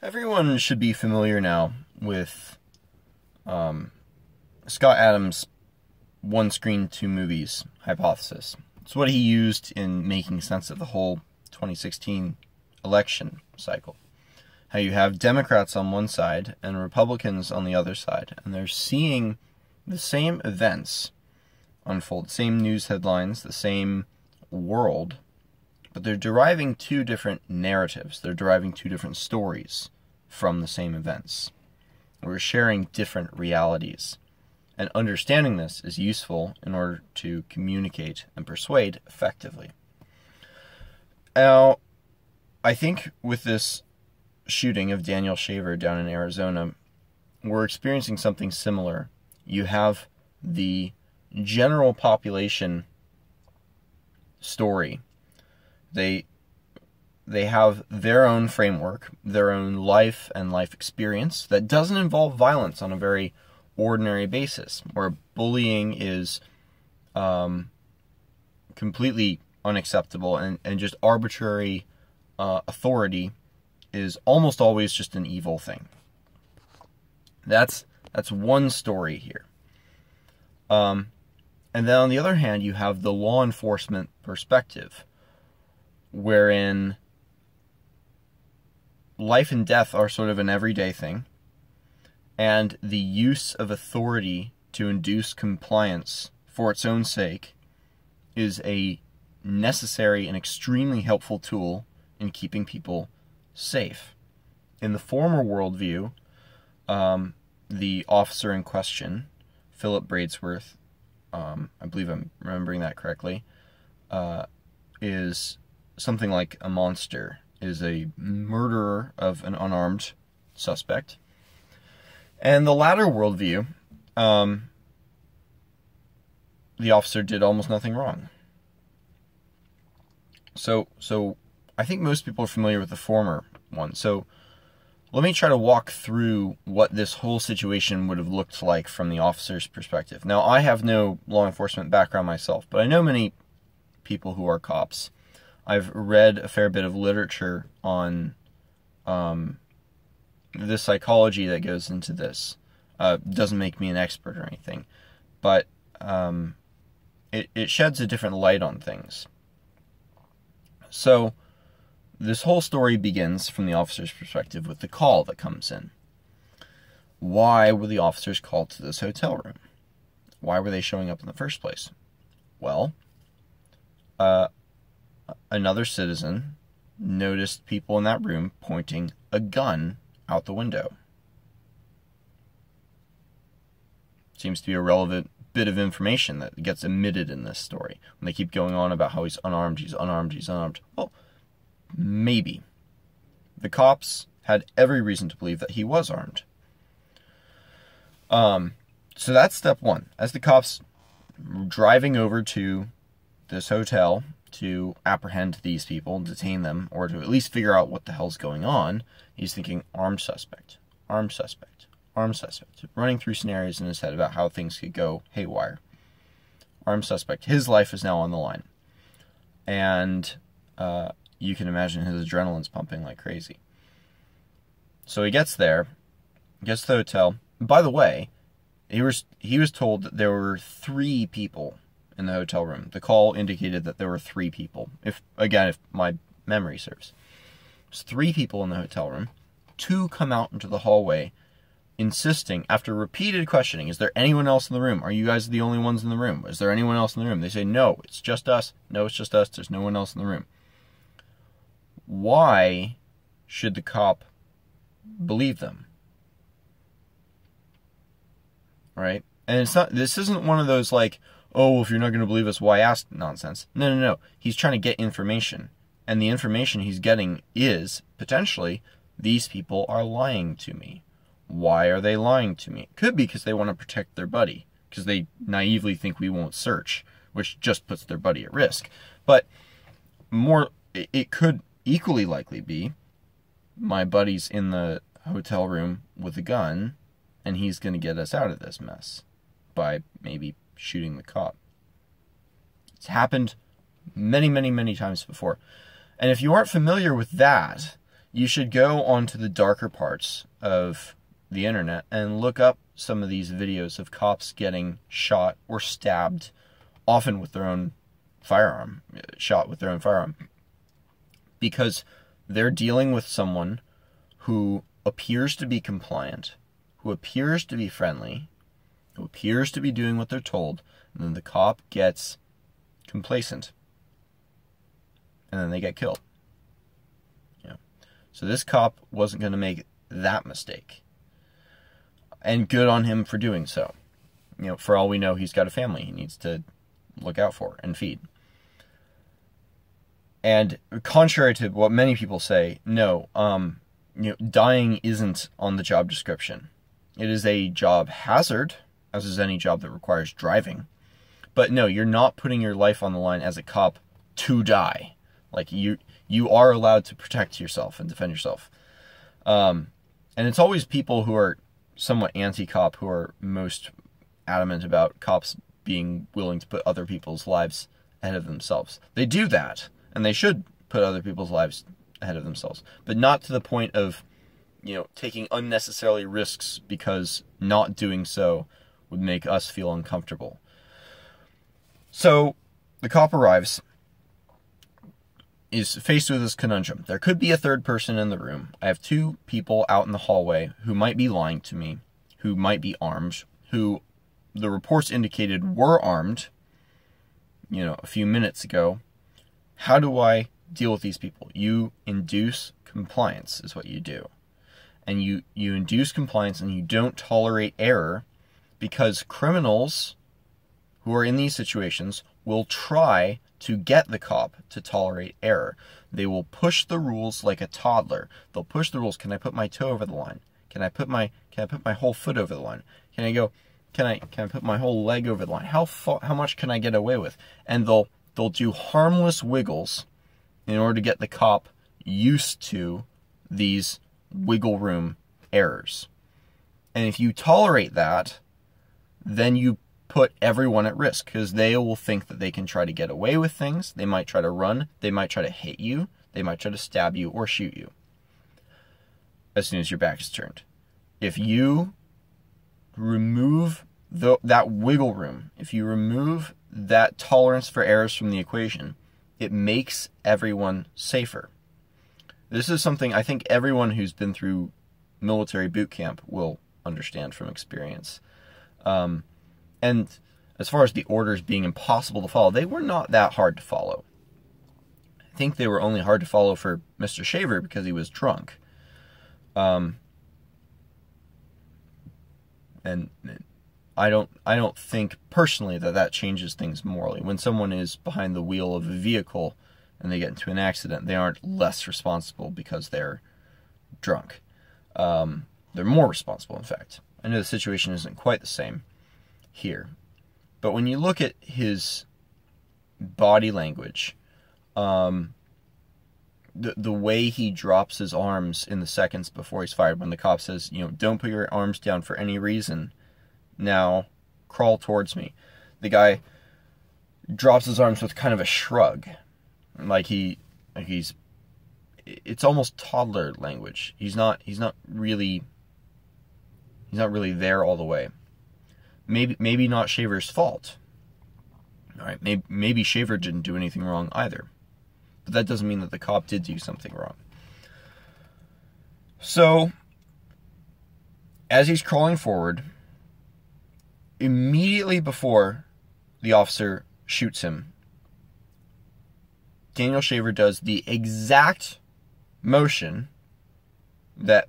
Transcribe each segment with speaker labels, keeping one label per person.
Speaker 1: Everyone should be familiar now with Scott Adams' one screen, two movies hypothesis. It's what he used in making sense of the whole 2016 election cycle. How you have Democrats on one side and Republicans on the other side, and they're seeing the same events unfold, same news headlines, the same world, but they're deriving two different narratives. They're deriving two different stories from the same events. We're sharing different realities. And understanding this is useful in order to communicate and persuade effectively. Now, I think with this shooting of Daniel Shaver down in Arizona, we're experiencing something similar. You have the general population story. They have their own framework, their own life and life experience that doesn't involve violence on a very ordinary basis, where bullying is completely unacceptable and just arbitrary authority is almost always just an evil thing. That's one story here. And then on the other hand, you have the law enforcement perspective, wherein life and death are sort of an everyday thing, and the use of authority to induce compliance for its own sake is a necessary and extremely helpful tool in keeping people safe. In the former worldview, the officer in question, Philip Bradesworth, I believe I'm remembering that correctly, is something like a monster, is a murderer of an unarmed suspect. And the latter worldview, the officer did almost nothing wrong. So I think most people are familiar with the former one. So let me try to walk through what this whole situation would have looked like from the officer's perspective. Now, I have no law enforcement background myself, but I know many people who are cops. I've read a fair bit of literature on the psychology that goes into this. Doesn't make me an expert or anything, but it sheds a different light on things. So this whole story begins from the officer's perspective with the call that comes in. Why were the officers called to this hotel room? Why were they showing up in the first place? Well, another citizen noticed people in that room pointing a gun out the window. Seems to be a relevant bit of information that gets omitted in this story. When they keep going on about how he's unarmed, he's unarmed, he's unarmed. Well, maybe. The cops had every reason to believe that he was armed. So that's step one. As the cops driving over to this hotel to apprehend these people, detain them, or to at least figure out what the hell's going on, he's thinking armed suspect, armed suspect, armed suspect, running through scenarios in his head about how things could go haywire. Armed suspect. His life is now on the line. And you can imagine his adrenaline's pumping like crazy. So he gets there, gets to the hotel. By the way, he was told that there were 3 people in the hotel room. The call indicated that there were 3 people. If my memory serves. There's 3 people in the hotel room. 2 come out into the hallway, insisting, after repeated questioning, is there anyone else in the room? Are you guys the only ones in the room? Is there anyone else in the room? They say, no, it's just us. No, it's just us. There's no one else in the room. Why should the cop believe them? Right? And this isn't one of those like, oh, if you're not going to believe us, why ask nonsense. No. He's trying to get information. And the information he's getting is, potentially, these people are lying to me. Why are they lying to me? It could be because they want to protect their buddy. Because they naively think we won't search, which just puts their buddy at risk. But it could equally likely be my buddy's in the hotel room with a gun, and he's going to get us out of this mess by maybe shooting the cop. It's happened many, many, many times before. And if you aren't familiar with that, you should go onto the darker parts of the internet and look up some of these videos of cops getting shot or stabbed, often with their own firearm, shot with their own firearm, because they're dealing with someone who appears to be compliant, who appears to be friendly, who appears to be doing what they're told, and then the cop gets complacent, and then they get killed. So this cop wasn't going to make that mistake. And good on him for doing so. For all we know, he's got a family he needs to look out for and feed. And contrary to what many people say, no, dying isn't on the job description. It is a job hazard, as is any job that requires driving. But no, you're not putting your life on the line as a cop to die. Like, you are allowed to protect yourself and defend yourself. And it's always people who are somewhat anti-cop who are most adamant about cops being willing to put other people's lives ahead of themselves. They do that, and they should put other people's lives ahead of themselves. But not to the point of, taking unnecessarily risks because not doing so would make us feel uncomfortable. So, the cop arrives, is faced with this conundrum. There could be a third person in the room. I have two people out in the hallway who might be lying to me, who might be armed, who the reports indicated were armed, a few minutes ago. How do I deal with these people? You induce compliance is what you do. And you induce compliance and you don't tolerate error, because criminals who are in these situations will try to get the cop to tolerate error. They will push the rules like a toddler. They'll push the rules. Can I put my toe over the line? Can I put my whole foot over the line? Can I put my whole leg over the line? How much can I get away with? And they'll do harmless wiggles in order to get the cop used to these wiggle room errors. And if you tolerate that, then you put everyone at risk, because they will think that they can try to get away with things. They might try to run. They might try to hit you. They might try to stab you or shoot you as soon as your back is turned. If you remove that wiggle room, if you remove that tolerance for errors from the equation, it makes everyone safer. This is something I think everyone who's been through military boot camp will understand from experience. And as far as the orders being impossible to follow, they were not that hard to follow. I think they were only hard to follow for Mr. Shaver because he was drunk. And I don't think personally that changes things morally. When someone is behind the wheel of a vehicle and they get into an accident, they aren't less responsible because they're drunk. They're more responsible, in fact. I know the situation isn't quite the same here, but when you look at his body language, the way he drops his arms in the seconds before he's fired, when the cop says, don't put your arms down for any reason, now crawl towards me, the guy drops his arms with kind of a shrug, it's almost toddler language. He's not really there all the way. Maybe not Shaver's fault. All right, maybe Shaver didn't do anything wrong either. But that doesn't mean that the cop did do something wrong. So, as he's crawling forward, immediately before the officer shoots him, Daniel Shaver does the exact motion that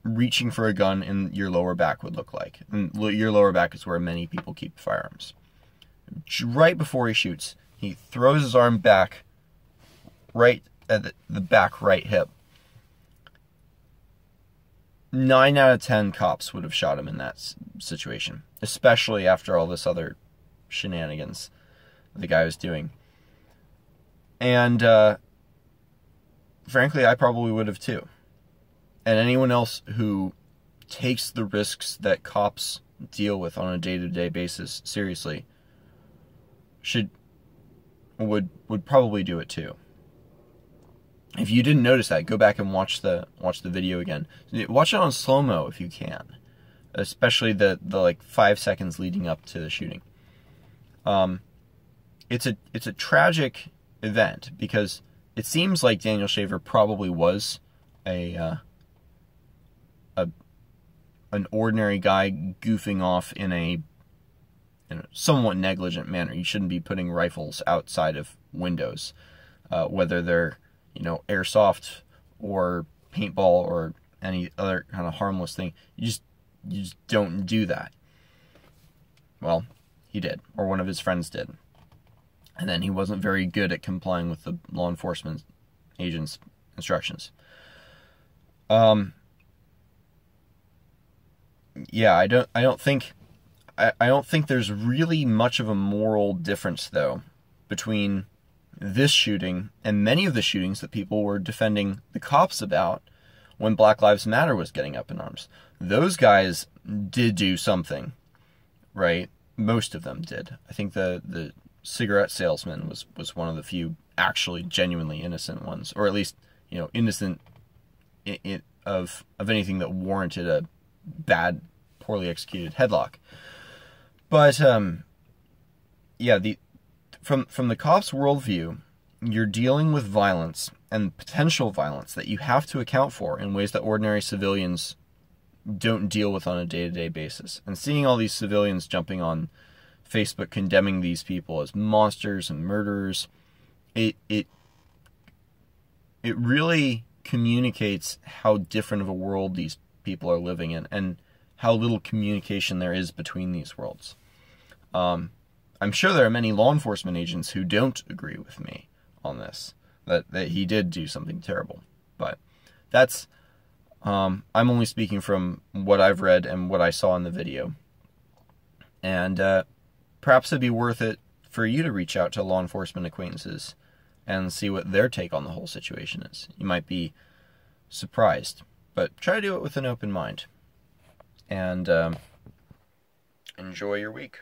Speaker 1: reaching for a gun in your lower back would look like. And your lower back is where many people keep firearms. Right before he shoots, he throws his arm back right at the back right hip. 9 out of 10 cops would have shot him in that situation, especially after all this other shenanigans the guy was doing. And frankly, I probably would have too. And anyone else who takes the risks that cops deal with on a day-to-day basis seriously would probably do it too. If you didn't notice that, go back and watch the video again. Watch it on slow-mo if you can, especially the like 5 seconds leading up to the shooting. It's a tragic event because it seems like Daniel Shaver probably was an ordinary guy goofing off in a somewhat negligent manner. You shouldn't be putting rifles outside of windows, whether they're, you know, airsoft or paintball or any other kind of harmless thing. You just don't do that. Well, he did, or one of his friends did. And then he wasn't very good at complying with the law enforcement agent's instructions. Yeah, I don't think there's really much of a moral difference, though, between this shooting and many of the shootings that people were defending the cops about when Black Lives Matter was getting up in arms. Those guys did do something, right? Most of them did. I think the cigarette salesman was one of the few actually genuinely innocent ones, or at least, you know, innocent of anything that warranted a bad, poorly executed headlock. But yeah, from the cops' worldview, you're dealing with violence and potential violence that you have to account for in ways that ordinary civilians don't deal with on a day-to-day basis. And seeing all these civilians jumping on Facebook condemning these people as monsters and murderers, it really communicates how different of a world these people are living in and how little communication there is between these worlds. I'm sure there are many law enforcement agents who don't agree with me on this, that he did do something terrible. But that's, I'm only speaking from what I've read and what I saw in the video. And perhaps it'd be worth it for you to reach out to law enforcement acquaintances and see what their take on the whole situation is. You might be surprised, but try to do it with an open mind. And enjoy your week.